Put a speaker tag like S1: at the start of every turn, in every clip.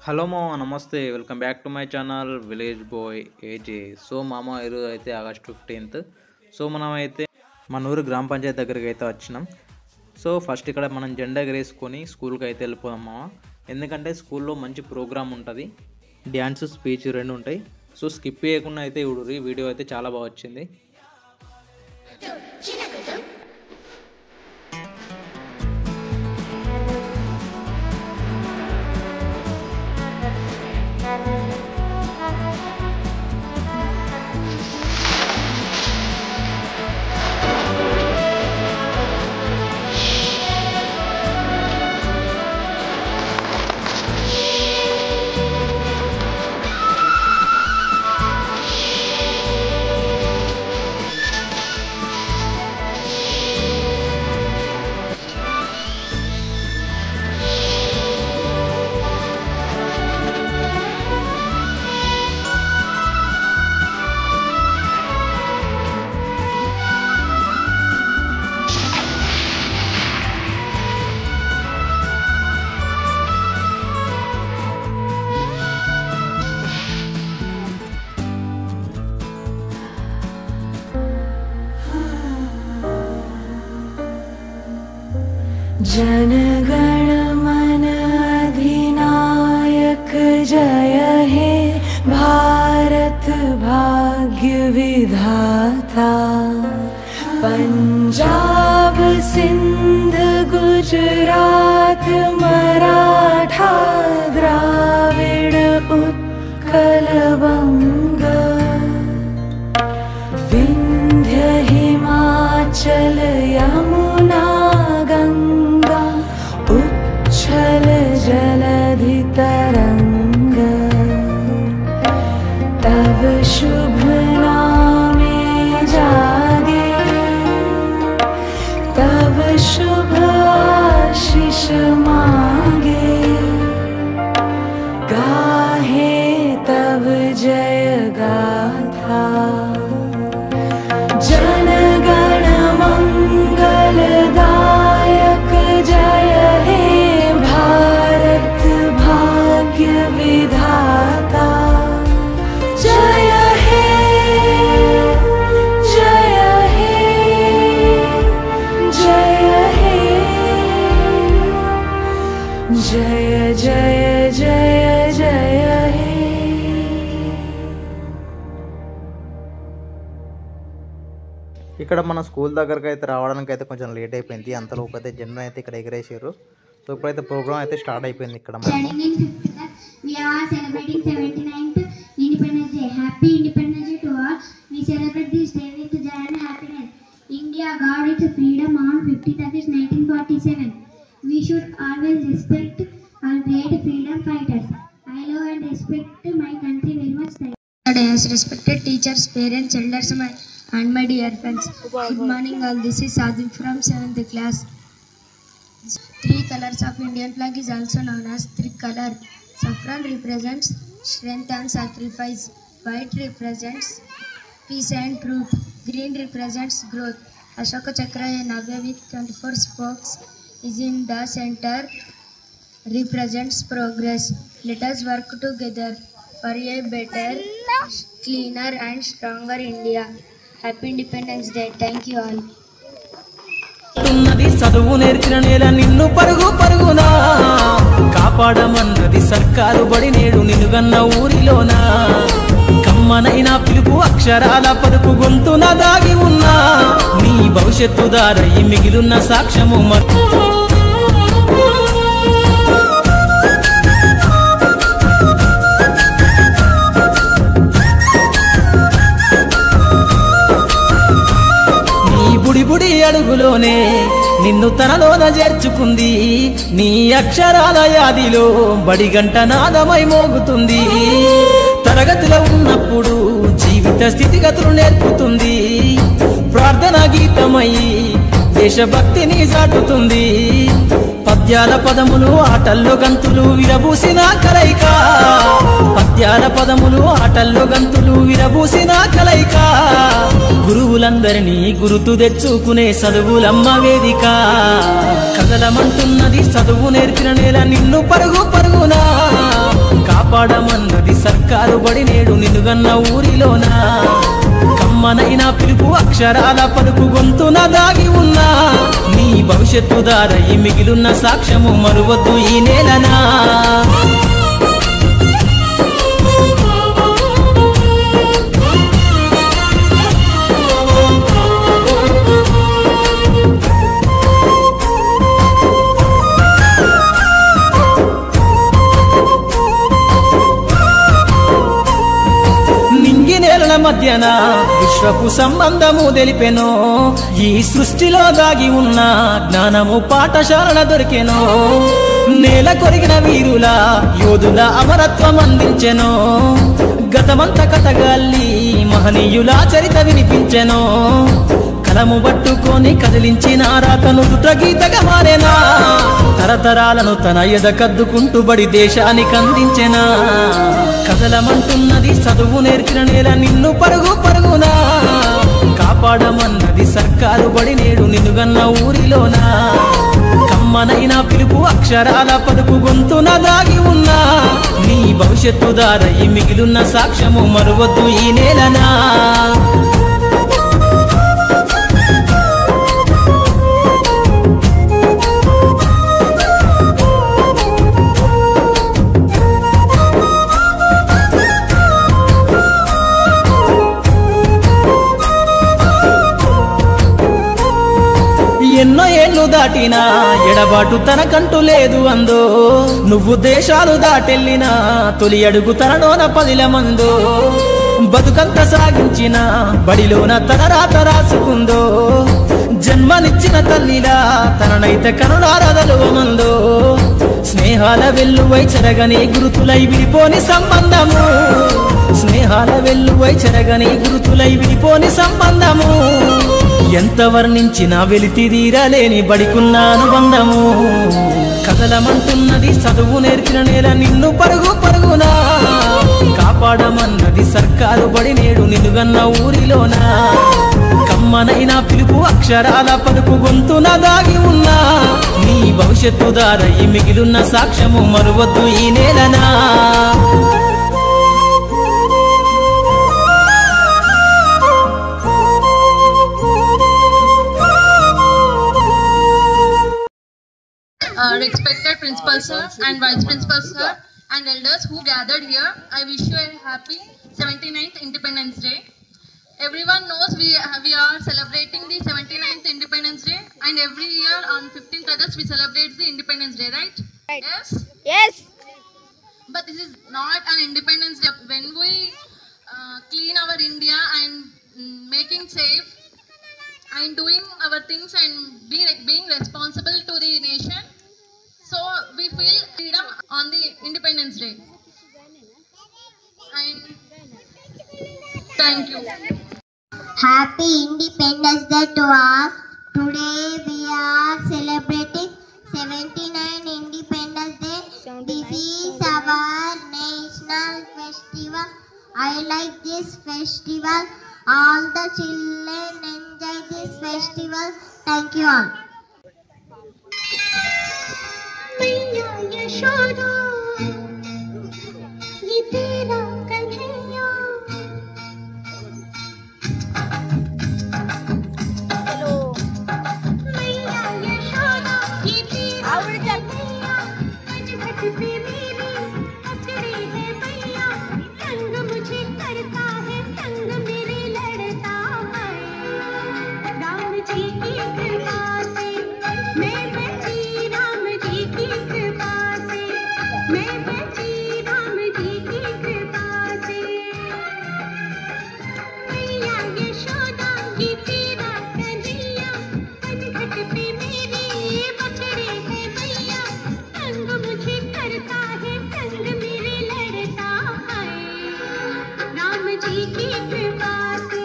S1: Hello మామ నమస్తే welcome back to my channel village boy AJ. So మామ ఈరోజు అయితే ఆగస్ట్ 15th. సో మనం అయితే మన ఊరు గ్రామ పంచాయతీ దగ్గరికి అయితే వచ్చినాం. సో ఫస్ట్ ఇక్కడ మనం జెండా ఎగరేసుకొని స్కూల్కి అయితే వెళ్ళిపోదాం మామ. ఎందుకంటే స్కూల్లో మంచి ప్రోగ్రామ్ ఉంటుంది, డ్యాన్స్ స్పీచ్ రెండు ఉంటాయి. సో స్కిప్ చేయకుండా అయితే చూడుర్రి, వీడియో అయితే చాలా బాగా వచ్చింది.
S2: जनगण मन अधिनायक जय हे भारत भाग्य विधाता। पंजाब सिंध गुजरात मराठा द्राविड़ उत्कल बंग विंध्य हिमाचल यमुना गंगा उच्छल जलधि तरंग। तब शुभ नामे जागे तब शुभ आशीष मांगे। गाहे तब जय गाथा जनगण मंगलदायक जय हे भारत भाग्य विधाता। जय हे जय हे जय हे जय जय जय जय हे।
S1: ఇక్కడ మన స్కూల్ దగ్గరకు అయితే రావడానికి అయితే కొంచెం లేట్ అయిపోయింది. అంతలోపు అయితే జెండా అయితే ఇక్కడ ఎగరేసారు. సో ఇప్పుడైతే ప్రోగ్రామ్ అయితే స్టార్ట్ అయిపోయింది. ఇక్కడ మనము
S3: We are celebrating 79th Independence Day. Happy Independence Day to all. We celebrate this day with joy and happiness. India got its freedom on 15th August 1947. We should always respect our great freedom fighters. I love and respect my country very much. As respected teachers, parents, elders, and my dear friends. Good morning all. This is Sadik from 7th class. Three colors of Indian flag is also known as tricolor. Saffron represents strength and sacrifice. White represents peace and truth. Green represents growth. Ashoka Chakra, a navya with 24 spokes, is in the center, represents progress. Let us work together for a better, cleaner and stronger India. Happy Independence Day. Thank you all.
S4: చదువు నేర్చిన నేల నిన్ను పరుగు పరుగునా కాపాడమన్నది సర్కారు బడి నేడు నిలుగన్న ఊరిలోనా. కమ్మనైనా పిలుపు అక్షరాల పలుకు గొంతున దాగి ఉన్నా నీ భవిష్యత్తు దారయి మిగిలిన సాక్ష్యము బుడి బుడి అడుగులోనే నిన్ను తనలోన చేర్చుకుంది. నీ అక్షరాల యాదిలో బడిగంట నాదమై మోగుతుంది. తరగతిలో ఉన్నప్పుడు జీవిత స్థితిగతులు నేర్పుతుంది. ప్రార్థన గీతమై దేశభక్తిని చాటుతుంది. పద్యాల పదములు ఆటల్లో గంతులు విరబూసిన కలయిక. పద్యాల పదములు ఆటల్లో గంతులు విరబూసిన కలయిక. గురువులందరినీ గురుతు తెచ్చుకునే చదువులమ్మ వేదిక. కదలమంటున్నది చదువు నేర్పిన నేల నిన్ను పరుగు పరుగునా సర్కారు బడి నేడు నిన్నుగన్న ఊరిలోనా కమ్మనైన పిలుపు అక్షరాల పలుకు గొంతున దాగి ఉన్నా నీ భవిష్యత్తు దారయి మిగిలున్న సాక్ష్యము మరువద్దు ఈ నేలనా మధ్యన విశ్వపు సంబంధము తెలిపెనో ఈ సృష్టిలో దాగి ఉన్న జ్ఞానము పాఠశాలల దొరికెనో నేల కొరిగిన వీరుల యోధుల అమరత్వం అందించెనో గతమంత కథగాల్లి మహనీయుల చరిత వినిపించెనో కలము పట్టుకొని కదిలించిన రాతను దుట గీతగా మారేనా తరతరాలను తన ఎద కద్దుకుంటూ బడి దేశానికి అందించెనా కదలమంటున్నది చదువు నేర్చిన నేల నిన్ను పరుగు పరుగునా కాపాడమన్నది సర్కారు బడి నేడు నిన్నుగన్న ఊరిలోనా కమ్మనైన పిలుపు అక్షరాల పలుకు గొంతున దాగి ఉన్నా నీ భవిష్యత్తు దారయి మిగిలున్న సాక్ష్యము మరువద్దు ఈ నేలనా ఎన్నో ఏళ్ళు దాటినా ఎడబాటు తనకంటూ లేదు అందో నువ్వు దేశాలు దాటెళ్ళినా తొలి అడుగు తనలోన పదిల మందో బతుకంత సాగించిన బడిలోన తన రాత రాసుకుందో జన్మనిచ్చిన తల్లిలా తననైతే కనులారదలువమందో స్నేహాల వెల్లువై చెరగని గురుతులై విడిపోని సంబంధము స్నేహాల వెల్లువై చెరగని గురుతులై విడిపోని సంబంధము ఎంత వర్ణించినా వెలితిదీరలేని బడికున్న అనుబంధము కదలమంటున్నది చదువు నేర్చిన నేల నిన్ను పరుగు పరుగునా కాపాడమన్నది సర్కారు బడి నేడు నిన్నుగన్న ఊరిలోనా కమ్మనైన పిలుపు అక్షరాల పలుకు గొంతున దాగి ఉన్నా నీ భవిష్యత్తు దారయి మిగిలున్న సాక్ష్యము మరువద్దు ఈ నేలనా
S5: Respected principal sir and vice principal sir and elders who gathered here, I wish you a happy 79th Independence Day. Everyone knows we are celebrating the 79th Independence Day, and every year on 15th August we celebrate the Independence Day, right? Yes?
S6: Yes.
S5: But this is not an Independence Day. When we clean our India and making safe and doing our things and being responsible to the nation, so we feel freedom on the Independence Day. And thank you.
S3: Happy Independence Day to us. Today we are celebrating 79 Independence Day. This is our national festival. I like this festival. All the children enjoy this festival. Thank you all. मैया यशोदा ये तेरा Kanhaiya
S6: hello
S3: मैया यशोदा ये तेरा कन्हैया मजहट पे मेरे पकड़े है मैया संग मुझे करता है संग मेरे लड़ता है राम जी की कृपा से मैं बची राम जी की कृपा से मैं बची राम जी की कृपा से मैया यशोदा ये तेरा कन्हैया मजहट पे मेरे पकड़े है मैया संग मुझे करता है संग मेरे लड़ता है राम जी की कृपा से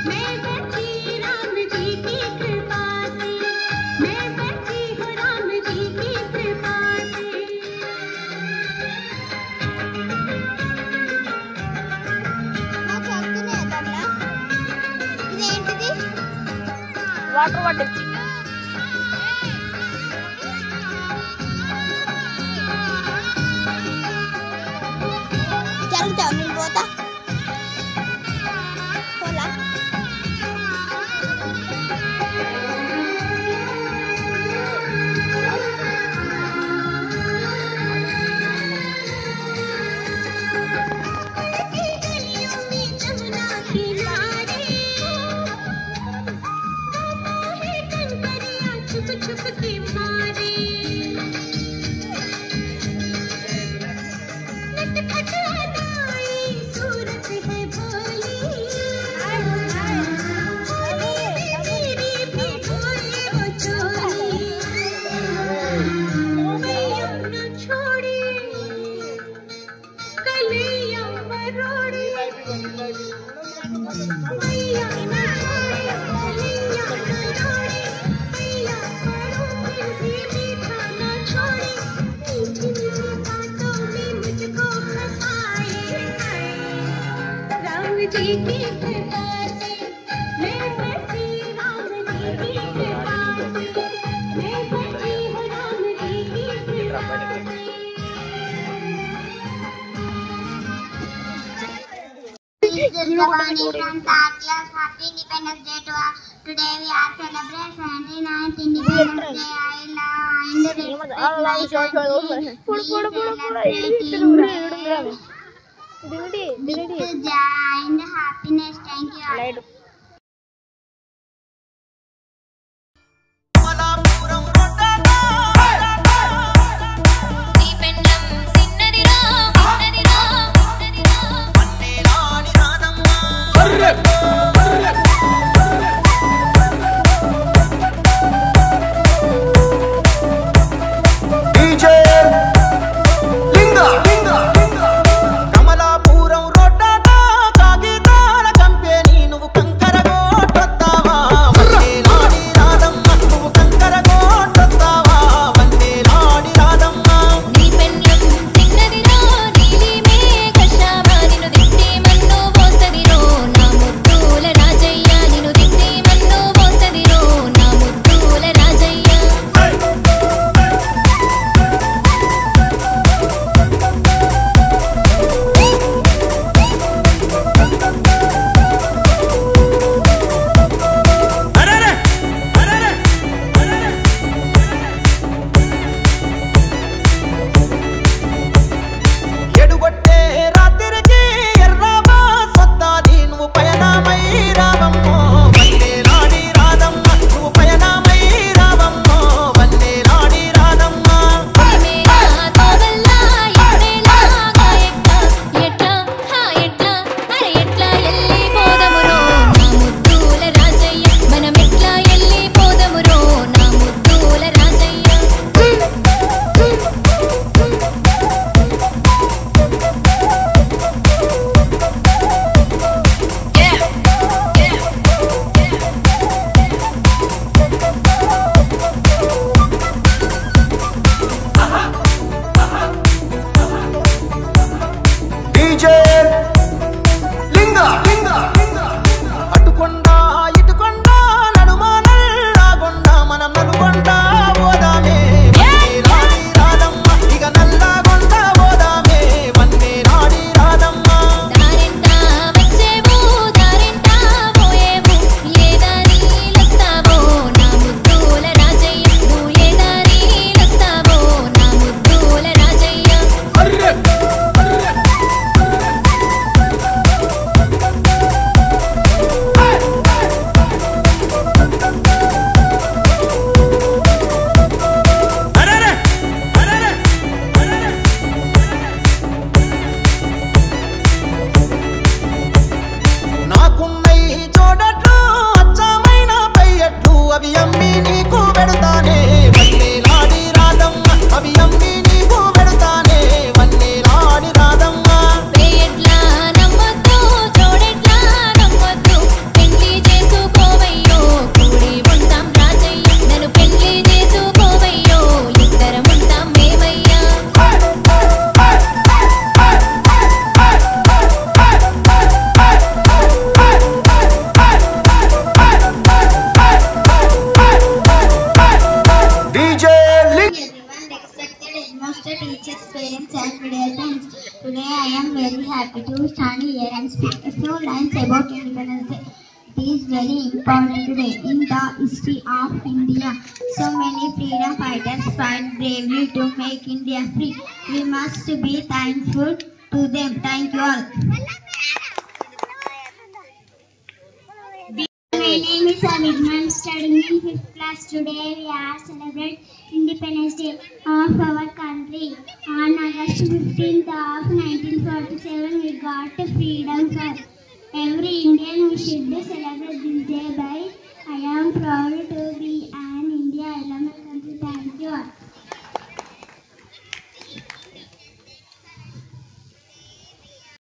S3: मैं बची राम जी की कृपा से मैं बची हूँ राम जी की कृपा से
S6: వాటర్ వాటర్ జరుగుతా
S3: Happy Independence Day to us. Today we are celebrating 79th Independence Day. With joy and happiness. Thank you all. Today I am very happy to stand here and speak a few lines about Independence Day. It is very important today in the history of India. So many freedom fighters fight bravely to make India free. We must be thankful to them. Thank you all. My name is Avigna. I am studying in 5th class. Today we are celebrating Independence Day of our country. On August 15th of 1947, we got freedom for every Indian. We should celebrate this day by I am proud to be an India. I love my country. Thank you all.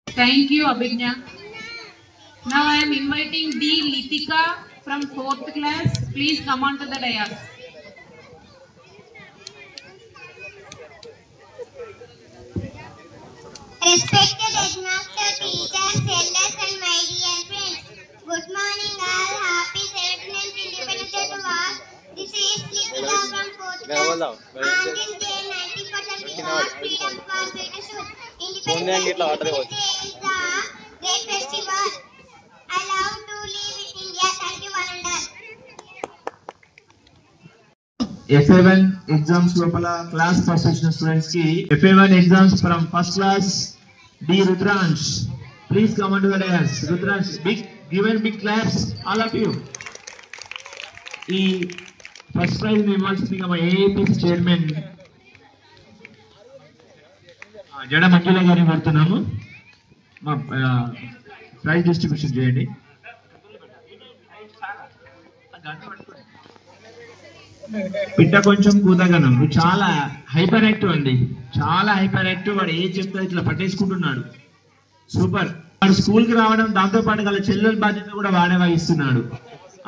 S6: Thank you, Abhijna. Now I am inviting D. Litika from 4th class. Please come on to the dais.
S3: Respected headmaster, teachers, elders and my dear friends. Good morning all. Happy 79th Independence Day to all. This is Litika from 4th class. Until day 90% we want freedom for British rule. Independence Day is the great festival. I love to live in India. Thank you one and all.
S7: FA1 exams లోపల class pass చేసిన students కి FA1 exams from first class D Rudransh please come on to the dais. Rudransh big given big claps all of you. ఈ first prize ఇవ్వాల్సిందిగా మా AIPC chairman జడ మంజుల గారిని కోరుతున్నాము. మా ప్రైజ్ డిస్ట్రిబ్యూషన్ చేయండి. పిట్ట కొంచెం కూతగనం చాలా హైపర్ యాక్టివ్ అండి, చాలా హైపర్ యాక్టివ్. వాడు ఏ చెప్తే ఇట్లా పట్టేసుకుంటున్నాడు. సూపర్. వాడు స్కూల్ కి రావడం, దాంతో పాటు వాళ్ళ చెల్లెల బాధ్యత కూడా వాడే వహిస్తున్నాడు.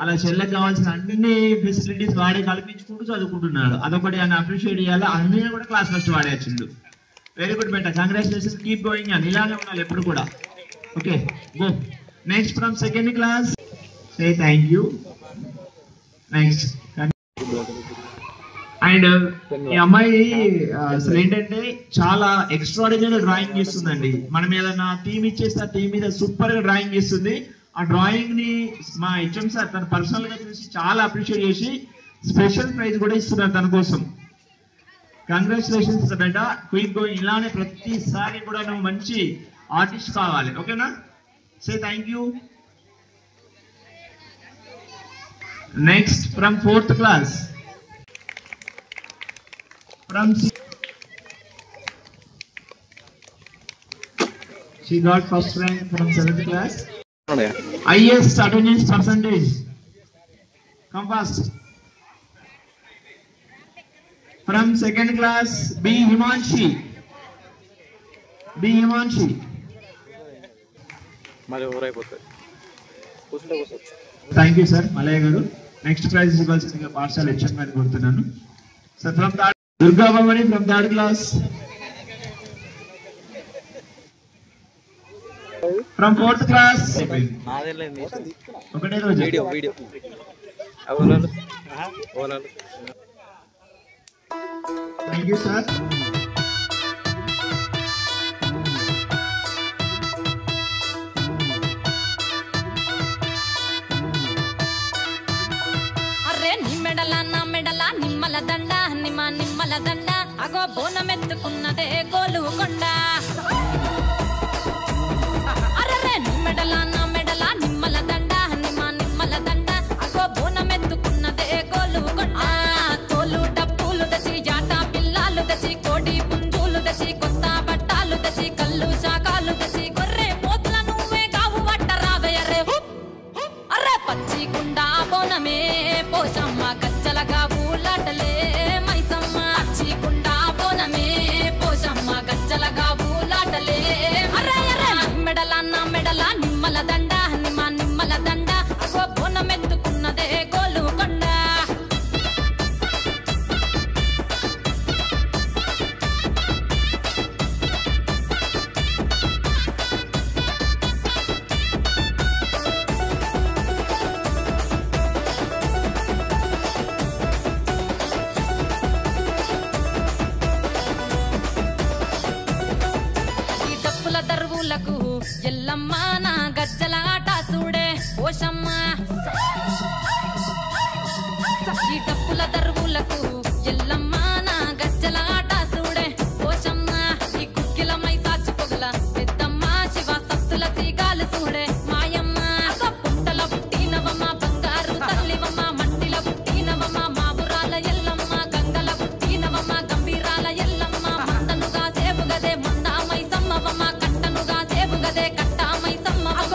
S7: అలా చెల్లెకి కావాల్సిన అన్ని ఫెసిలిటీస్ వాడే కల్పించుకుంటూ చదువుకుంటున్నాడు. అదొకటి ఆయన అప్రిషియేట్ చేయాలి. అన్నీ కూడా క్లాస్ ఫస్ట్ వాడే వచ్చిండు. Very good better, congratulation, keep going అని ఇలానే ఉండాలి ఎప్పుడు కూడా. Okay go. Next from second class say thank you. Next and ఈ అమ్మాయి అసలు ఏంటంటే చాలా ఎక్స్ట్రాడినరీ డ్రాయింగ్ చేస్తుందండి. మనం ఏదైనా థీమ్ ఇచ్చేస్తే ఆ థీమ్ మీద సూపర్ గా డ్రాయింగ్ చేస్తుంది. ఆ డ్రాయింగ్ ని మా హెచ్ఎం సార్ తను పర్సనల్ గా చూసి చాలా అప్రిషియేట్ చేసి స్పెషల్ ప్రైజ్ కూడా ఇస్తున్నారు తన కోసం. Congratulations beta, quick going. ఇలానే ప్రతిసారి కూడా నువ్వు మంచి ఆర్టిస్ట్ కావాలి. ఓకేనా? Say thank you. Next from 4th class from she got first rank from 7th class. Highest attendance percentage. Come fast. From 2nd class B Himanshi. B Himanshi. Thank you sir. Malaya garu. Next prize is ivalsinదిగా పాఠశాల HM గారిని కోరుతున్నాను. Sir from Durga Bhavani from 3rd class. From 4th class. ఒకటే రోజు video thank you sir.
S8: అరే నీ మెడల నా మెడల నిమ్మల దండ నిమ్మల దండ అగో బోనమెత్తుకున్నదే గోలుకొండ. అరే నీ మెడల నా మెడల నిమ్మల దండ నిమ్మల దండ అగో బోనమెత్తుకున్నదే గోలుకొండ. తోలు డప్పులు దచి జాట పిల్లాలు దచి కోడి పుంజులు దచి కొత్త బట్టాలు దచి కళ్ళు శాకాలు దచి గొర్రె పోతుల నువ్వే కావు వట్ట రావే. అరే అరే పచ్చి గుండా బోనమే పోషమ్మ గచ్చలగా ఊలాటలే మైసమ్మ. పచ్చి గుండా బోనమే పోషమ్మ గచ్చలగా ఊలాటలే. అరే అరే మెడల నా మెడల నిమ్మల దండ నిమ్మల దండ అగో బోనమెత్తుకున్నదే గోలుకొండ. దరువులకు ఎల్లమ్మ నా గజ్జల ఆట చూడే ఓషమ్మ. ఈ డప్పుల దరువులకు ఎల్లమ్మ నా గజ్జల ఆట చూడే ఓషమ్మ. ఈ కుక్కిల మై సాచి పొగల పెద్దమ్మ శివ సత్తుల సీగాలు చూడే మాయమ్మ. పుట్టల పుట్టినవమ్మ బంగారు తల్లివమ్మ మట్టిల పుట్టినవమ్మ మాబురాల ఎల్లమ్మ. గంగల పుట్టినవమ్మ గంభీరాల ఎల్లమ్మ. మందనుగా సేపుగదే మందామై సమ్మవమ్మ. కట్టనుగా సేపుగదే కట్టామై సమ్మవమ్మ.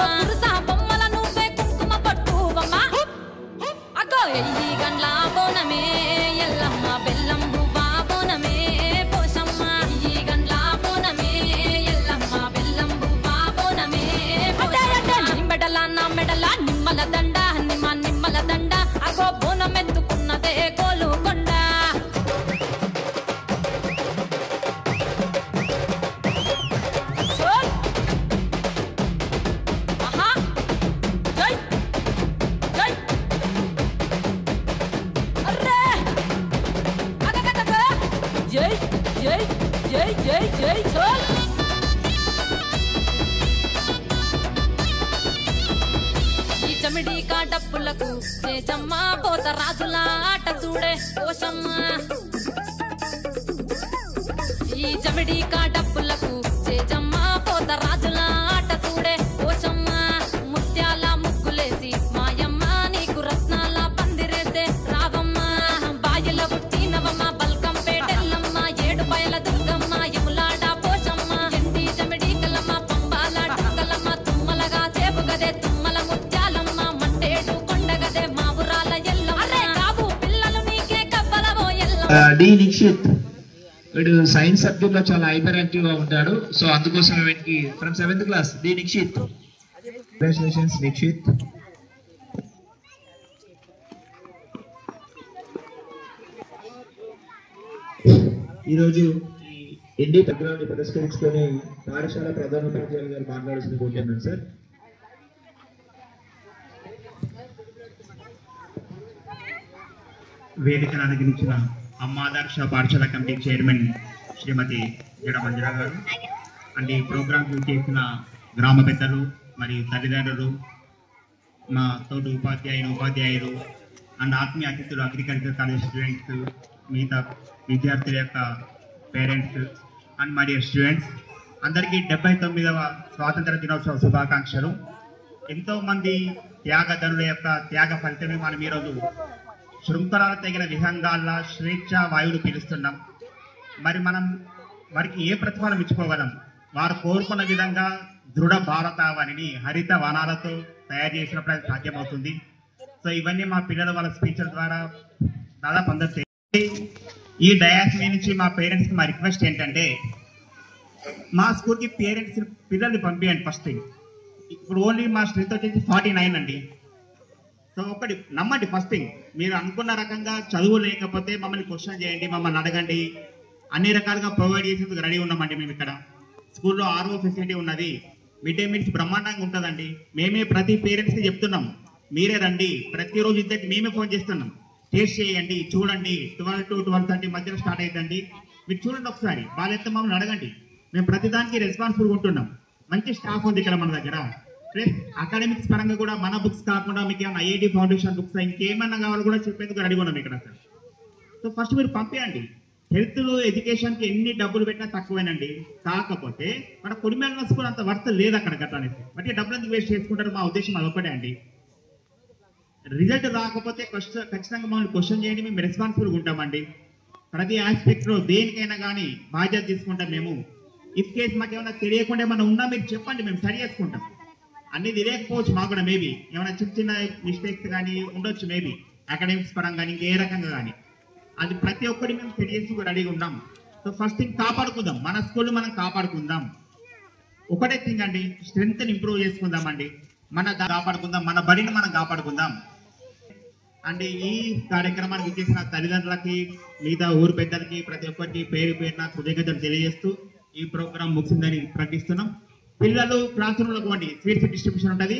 S8: డప్పులకు చేజమ్మ పోత రాజుల ఆట చూడే ఓషమ్మ ఈ జమిడికా డప్పులకు చేజమ్మ పోత రాజుల ఆట చూడే ఓషమ్మ ముత్యాల ముగ్గులేసి మాయమ్మ నీకు రత్నాల పందిరేసే రావమ్మ బాయల పుట్టినవమ్మ బల్కం పేటెల్లమ్మ ఏడు బయల దుర్గమ్మ యములాడ పోషమ్మ ఎండి జమిడి కలమ్మ పంబాల టంగలమ్మ తుమ్మలగా సేపు గదే తుమ్మల ముత్యాలమ్మ మంటేడు కొండగదే మా ఊరాల ఎల్లమ్మ అరే బాబు పిల్లలు నీకే కవ్వలవో ఎల్లమ్మ
S7: డి నిక్షిత్ వీడు సైన్స్ సబ్జెక్ట్ లో చాలా హైపర్ యాక్టివ్ గా ఉంటాడు. సో అందుకోసం వీటికి from 7th class D Nikshith. Congratulations Nikshith. ఈరోజు ఈ ఎన్డీ ప్రోగ్రామ్ పురస్కరించుకొని పాఠశాల ప్రధానోపాధ్యాయులు గారు మాట్లాడాల్సింది కోరుతున్నాను సార్.
S9: వేదికను అలంకరించిన అమ్మాదర్శ పాఠశాల కమిటీ చైర్మన్ శ్రీమతి జడ మంజుల గారు అండ్ ఈ ప్రోగ్రాం చేసిన గ్రామ పెద్దలు మరియు తల్లిదండ్రులు, మా తోటి ఉపాధ్యాయులు అండ్ ఆత్మీయ అతిథులు, అగ్రికల్చర్ కాలేజ్ స్టూడెంట్స్, మిగతా విద్యార్థుల యొక్క parents and my dear students అందరికీ 79వ స్వాతంత్ర దినోత్సవ శుభాకాంక్షలు. ఎంతోమంది త్యాగధనుల యొక్క త్యాగ ఫలితమే మనం ఈరోజు శృంఖలాలు తగిన విహంగాల్లా స్వేచ్ఛ వాయువులు పీలుస్తున్నాం. మరి మనం వారికి ఏ ప్రతిఫలం ఇచ్చుకోగలం? వారు కోరుకున్న విధంగా దృఢ భారతావనిని హరిత వనాలతో తయారు చేసినప్పుడు అది సాధ్యమవుతుంది. సో ఇవన్నీ మా పిల్లలు వాళ్ళ స్పీచ్ల ద్వారా దాదాపు అందరూ. ఈ డయాస్ మీ నుంచి మా పేరెంట్స్కి మా రిక్వెస్ట్ ఏంటంటే, మా స్కూల్కి పేరెంట్స్ పిల్లల్ని పంపించండి ఫస్ట్ థింగ్. ఇప్పుడు ఓన్లీ మా స్ట్రెంత్ వచ్చేసి 49 అండి. సో ఒకటి నమ్మండి, ఫస్ట్ థింగ్ మీరు అనుకున్న రకంగా చదువు లేకపోతే మమ్మల్ని క్వశ్చన్ చేయండి, మమ్మల్ని అడగండి. అన్ని రకాలుగా ప్రొవైడ్ చేసేందుకు రెడీ ఉన్నామండి. మేము ఇక్కడ స్కూల్లో RO ఫెసిలిటీ ఉన్నది, మిడ్ డే మీల్స్ బ్రహ్మాండంగా ఉంటుందండి. మేమే ప్రతి పేరెంట్స్కి చెప్తున్నాం, మీరే రండి. ప్రతిరోజు ఇద్దరికి మేమే ఫోన్ చేస్తున్నాం, టేస్ట్ చేయండి, చూడండి. 12 to 12:30 మధ్యలో స్టార్ట్ అవుతుంది. మీరు చూడండి ఒకసారి, వాళ్ళైతే మమ్మల్ని అడగండి. మేము ప్రతిదానికి రెస్పాన్సిబుల్గా ఉంటున్నాం. మంచి స్టాఫ్ ఉంది ఇక్కడ మన దగ్గర. ప్లస్ అకాడమిక్స్ పరంగా కూడా మన బుక్స్ కాకుండా మీకు ఏమైనా IIT ఫౌండేషన్ బుక్స్ ఇంకేమన్నా కావాలో కూడా చెప్పేందుకు రెడీ ఉన్నాం ఇక్కడ సార్. సో ఫస్ట్ మీరు పంపించండి. హెల్త్లో ఎడ్యుకేషన్కి ఎన్ని డబ్బులు పెట్టినా తక్కువేనండి. కాకపోతే మన కొడిమేళ స్కూల్ అంత వర్త్ లేదు అక్కడ గట్టానికి. బట్ డబ్బులు ఎందుకు వేస్ట్ చేసుకుంటారు? మా ఉద్దేశం అదొకటే అండి. రిజల్ట్ రాకపోతే ఖచ్చితంగా మమ్మల్ని క్వశ్చన్ చేయండి, మేము రెస్పాన్సిబుల్గా ఉంటామండి. ప్రతి ఆస్పెక్ట్లో దేనికైనా కానీ బాధ్యత తీసుకుంటాం మేము. ఇఫ్ కేసు మాకు ఏమైనా తెలియకుండా ఏమైనా ఉన్నా మీరు చెప్పండి, మేము సరి చేసుకుంటాం. అన్ని తెలియకపోవచ్చు మాకు కూడా, మేబీ ఏమైనా చిన్న మిస్టేక్స్ కానీ ఉండొచ్చు, మేబీ అకాడమిక్స్ పరంగా కానీ ఇంకే రకంగా కానీ. అది ప్రతి ఒక్కటి మేము తెలియజేసి రెడీగా ఉన్నాం. సో ఫస్ట్ థింగ్ కాపాడుకుందాం, మన స్కూల్ మనం కాపాడుకుందాం. ఒకటే థింగ్ అండి, స్ట్రెంగ్త్ని ఇంప్రూవ్ చేసుకుందామండి. కాపాడుకుందాం, మన బడిని మనం కాపాడుకుందాం. అండ్ ఈ కార్యక్రమానికి ఇచ్చేసిన తల్లిదండ్రులకి, మిగతా ఊరు పెద్దలకి, ప్రతి ఒక్కరికి పేరు పేరున కృతజ్ఞతలు తెలియజేస్తూ ఈ ప్రోగ్రాం ముగిసిందని ప్రకటిస్తున్నాం. పిల్లలు క్లాస్ రూమ్లో పోండి, స్వీట్స్ డిస్ట్రిబ్యూషన్ ఉంటుంది.